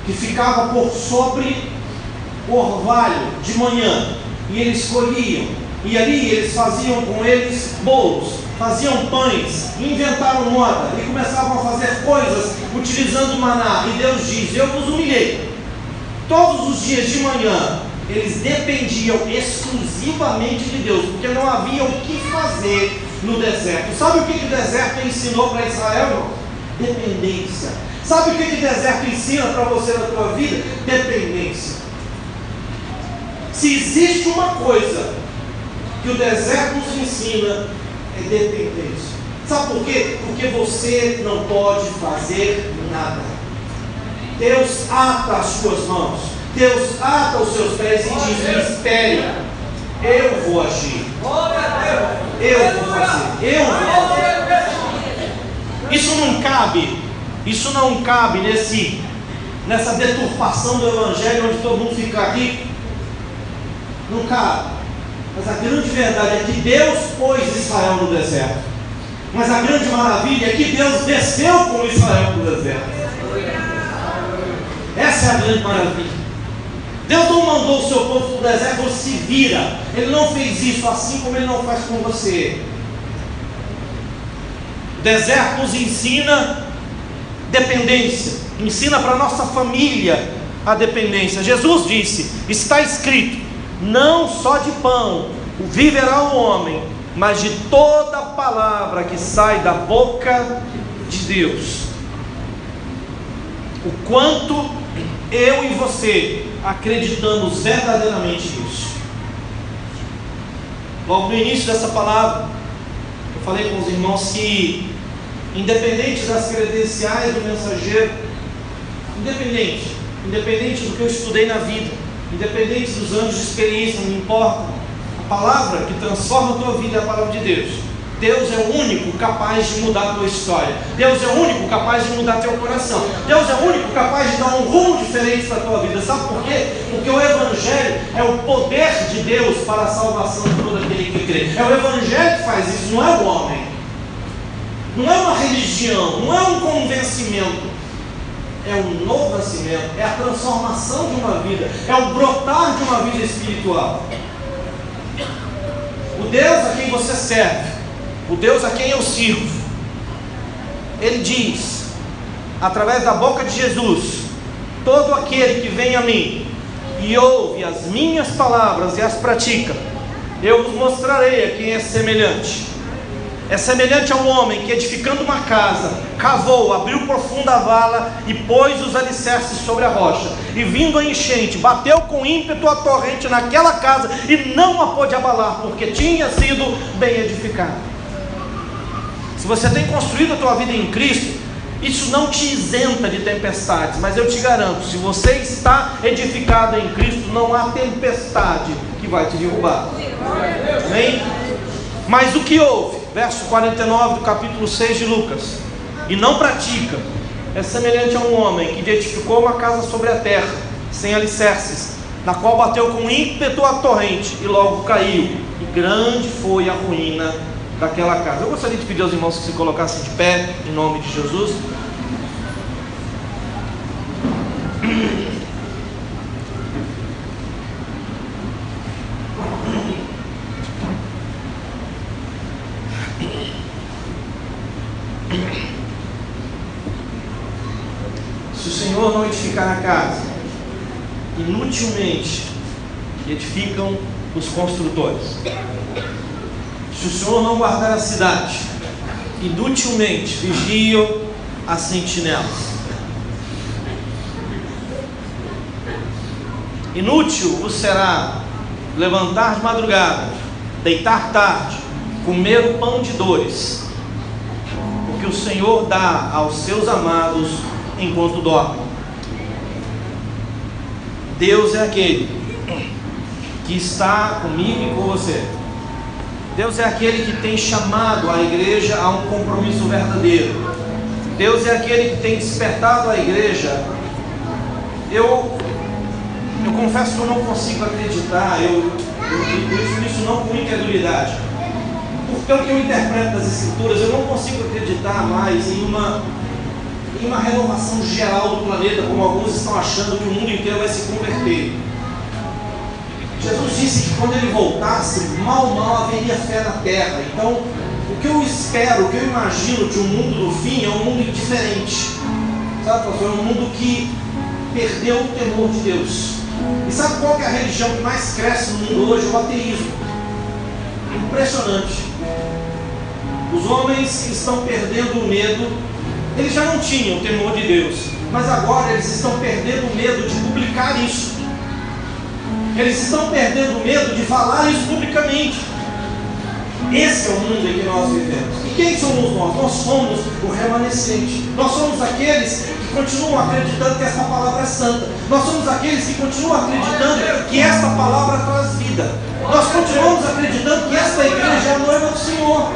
que ficava por sobre o orvalho de manhã, e eles colhiam, e ali eles faziam com eles bolos, faziam pães, inventaram moda e começavam a fazer coisas utilizando o maná. E Deus diz: eu vos humilhei. Todos os dias de manhã eles dependiam exclusivamente de Deus, porque não havia o que fazer no deserto. Sabe o que o deserto ensinou para Israel, irmão? Dependência. Sabe o que o deserto ensina para você na tua vida? Dependência. Se existe uma coisa que o deserto nos ensina, é dependência. Sabe por quê? Porque você não pode fazer nada. Deus ata as suas mãos, Deus ata os seus pés e diz: me espere. Eu vou agir. Glória a Deus. Eu vou fazer. Eu vou fazer. Isso não cabe nessa deturpação do Evangelho, onde todo mundo fica rico. Não cabe. Mas a grande verdade é que Deus pôs Israel no deserto. Mas a grande maravilha é que Deus desceu com Israel no deserto. Essa é a grande maravilha. Deus não mandou o seu povo para o deserto ou se vira. Ele não fez isso, assim como Ele não faz com você. O deserto nos ensina dependência. Ensina para a nossa família a dependência. Jesus disse, está escrito, não só de pão viverá o homem, mas de toda palavra que sai da boca de Deus. O quanto eu e você acreditamos verdadeiramente nisso. Logo no início dessa palavra, eu falei com os irmãos que, independente das credenciais do mensageiro, independente do que eu estudei na vida, independente dos anos de experiência, não importa, a palavra que transforma a tua vida é a palavra de Deus. Deus é o único capaz de mudar a tua história. Deus é o único capaz de mudar teu coração. Deus é o único capaz de dar um rumo diferente para a tua vida. Sabe por quê? Porque o Evangelho é o poder de Deus para a salvação de todo aquele que crê. É o Evangelho que faz isso, não é o homem. Não é uma religião, não é um convencimento. É um novo nascimento, é a transformação de uma vida, é o brotar de uma vida espiritual. O Deus a quem você serve, o Deus a quem eu sirvo, Ele diz, através da boca de Jesus, todo aquele que vem a mim e ouve as minhas palavras e as pratica, eu vos mostrarei a quem é semelhante. É semelhante a um homem que, edificando uma casa, cavou, abriu profunda vala e pôs os alicerces sobre a rocha. E vindo a enchente, bateu com ímpeto a torrente naquela casa e não a pôde abalar, porque tinha sido bem edificada. Se você tem construído a tua vida em Cristo, isso não te isenta de tempestades, mas eu te garanto, se você está edificado em Cristo, não há tempestade que vai te derrubar. Amém? Mas o que houve? Verso 49 do capítulo 6 de Lucas. E não pratica, é semelhante a um homem que edificou uma casa sobre a terra, sem alicerces, na qual bateu com ímpeto a torrente e logo caiu, e grande foi a ruína daquela casa. Eu gostaria de pedir aos irmãos que se colocassem de pé, em nome de Jesus. Se o Senhor não edificar a casa, inutilmente edificam os construtores. Se o Senhor não guardar a cidade, inutilmente vigiam as sentinelas. Inútil vos será levantar de madrugada, deitar tarde, comer o pão de dores, porque o Senhor dá aos seus amados enquanto dormem. Deus é aquele que está comigo e com você. Deus é aquele que tem chamado a igreja a um compromisso verdadeiro. Deus é aquele que tem despertado a igreja. Eu confesso que eu não consigo acreditar, eu digo isso não com incredulidade, pelo que eu interpreto das Escrituras, eu não consigo acreditar mais em uma renovação geral do planeta, como alguns estão achando que o mundo inteiro vai se converter. Jesus disse que quando Ele voltasse, mal haveria fé na terra. Então, o que eu espero, o que eu imagino de um mundo do fim é um mundo diferente. Sabe, pastor? É um mundo que perdeu o temor de Deus. E sabe qual que é a religião que mais cresce no mundo hoje? O ateísmo. Impressionante. Os homens estão perdendo o medo. Eles já não tinham o temor de Deus, mas agora eles estão perdendo o medo de publicar isso. Eles estão perdendo o medo de falar isso publicamente. Esse é o mundo em que nós vivemos. E quem somos nós? Nós somos o remanescente. Nós somos aqueles que continuam acreditando que essa palavra é santa. Nós somos aqueles que continuam acreditando que esta palavra traz vida. Nós continuamos acreditando que esta igreja é a noiva do Senhor,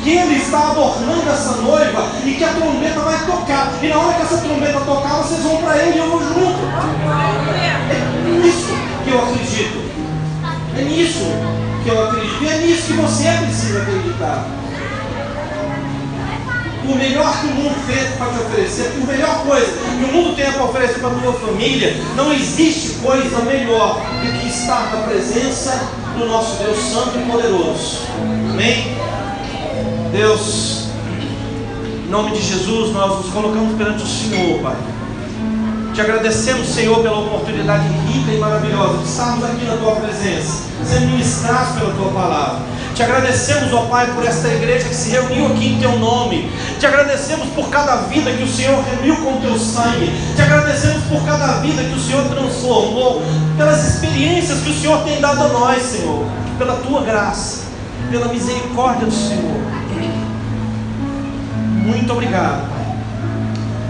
que Ele está adornando essa noiva e que a trombeta vai tocar. E na hora que essa trombeta tocar, vocês vão para Ele e eu vou junto. É nisso que eu acredito. É nisso que eu acredito. E é nisso que você precisa acreditar. O melhor que o mundo tem para te oferecer, a melhor coisa que o mundo tem para oferecer para a tua família, não existe coisa melhor do que estar na presença do nosso Deus Santo e Poderoso. Amém? Deus, em nome de Jesus, nós nos colocamos perante o Senhor, Pai. Te agradecemos, Senhor, pela oportunidade rica e maravilhosa de estarmos aqui na Tua presença, sendo ministrados pela Tua palavra. Te agradecemos, ó Pai, por esta igreja que se reuniu aqui em Teu nome. Te agradecemos por cada vida que o Senhor remiu com o Teu sangue. Te agradecemos por cada vida que o Senhor transformou, pelas experiências que o Senhor tem dado a nós, Senhor, pela Tua graça, pela misericórdia do Senhor. Muito obrigado, Pai.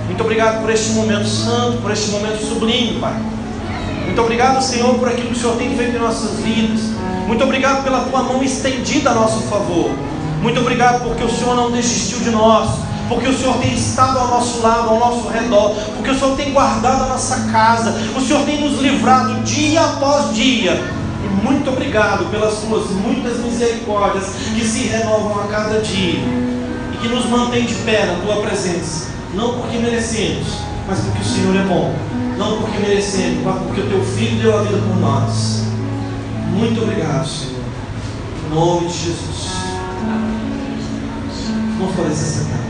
Muito obrigado por este momento santo, por este momento sublime, Pai. Muito obrigado, Senhor, por aquilo que o Senhor tem feito em nossas vidas. Muito obrigado pela Tua mão estendida a nosso favor. Muito obrigado porque o Senhor não desistiu de nós, porque o Senhor tem estado ao nosso lado, ao nosso redor, porque o Senhor tem guardado a nossa casa, o Senhor tem nos livrado dia após dia. E muito obrigado pelas Tuas muitas misericórdias que se renovam a cada dia e que nos mantém de pé na Tua presença, não porque merecemos, mas porque o Senhor é bom. Não porque merecemos, mas porque o Teu Filho deu a vida por nós. Muito obrigado, Senhor. Em nome de Jesus. Vamos poder se sentar.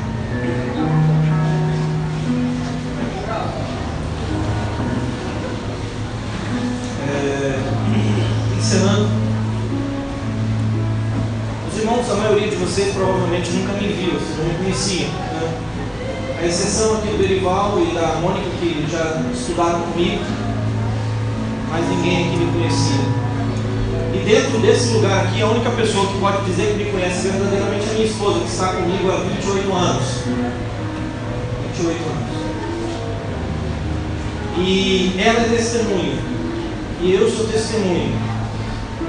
Encerrando. Os irmãos, a maioria de vocês provavelmente nunca me viram, vocês não me conheciam, né? A exceção aqui do Derival e da Mônica, que já estudaram comigo, mas ninguém aqui me conhecia. E dentro desse lugar aqui, a única pessoa que pode dizer que me conhece verdadeiramente é a minha esposa, que está comigo há 28 anos. 28 anos. E ela é testemunha. E eu sou testemunha.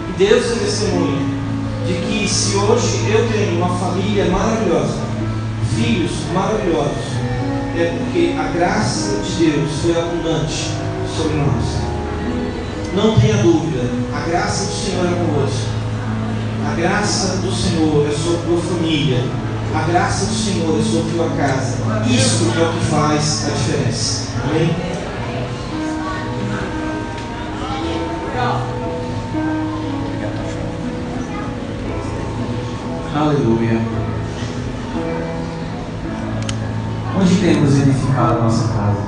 E Deus é testemunha de que se hoje eu tenho uma família maravilhosa, filhos maravilhosos, é porque a graça de Deus foi abundante sobre nós. Não tenha dúvida, a graça do Senhor é convosco. A graça do Senhor é sobre tua família. A graça do Senhor é sobre tua casa. Isso é o que faz a diferença. Amém? Aleluia. Onde temos edificado a nossa casa?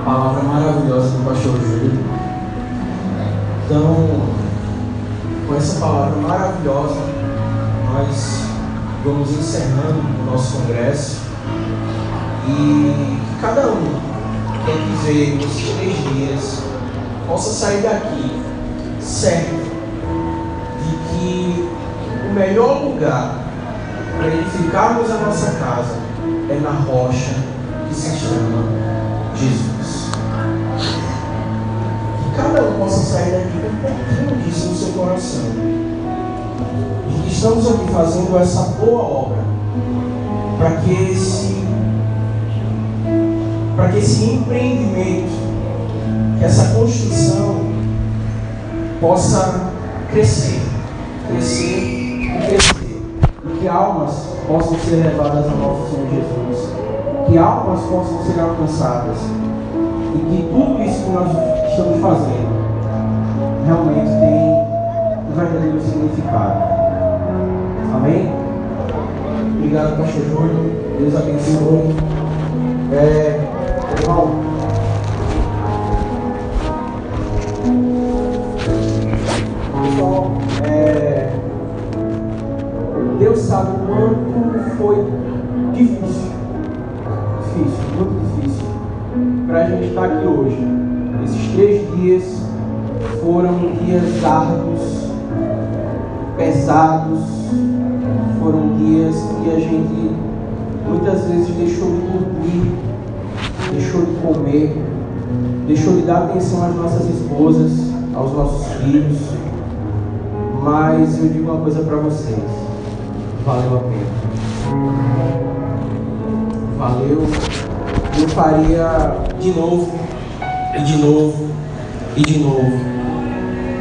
Palavra maravilhosa do pastor Júlio. Então, com essa palavra maravilhosa, nós vamos encerrando o nosso congresso e que cada um que quiser nesses 3 dias possa sair daqui certo de que o melhor lugar para edificarmos a nossa casa é na rocha que se chama Jesus. Que cada um possa sair daqui com um pouquinho disso no seu coração. De que estamos aqui fazendo essa boa obra para que esse empreendimento, que essa construção possa crescer e crescer. E que almas possam ser levadas ao nosso Senhor Jesus. Que almas possam ser alcançadas e que tudo isso que nós estamos fazendo realmente tem um verdadeiro significado. Amém? Obrigado, pastor Júlio. Deus abençoe. Irmão, Deus sabe o quanto foi difícil, muito difícil, para a gente estar aqui hoje. Esses 3 dias foram dias árduos, pesados, foram dias que a gente muitas vezes deixou de dormir, deixou de comer, deixou de dar atenção às nossas esposas, aos nossos filhos, mas eu digo uma coisa para vocês: valeu a pena. Valeu. Eu faria de novo, e de novo, e de novo,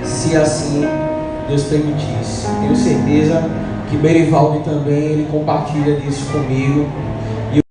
se assim Deus permitisse. Tenho certeza que Berivaldo também, ele compartilha disso comigo.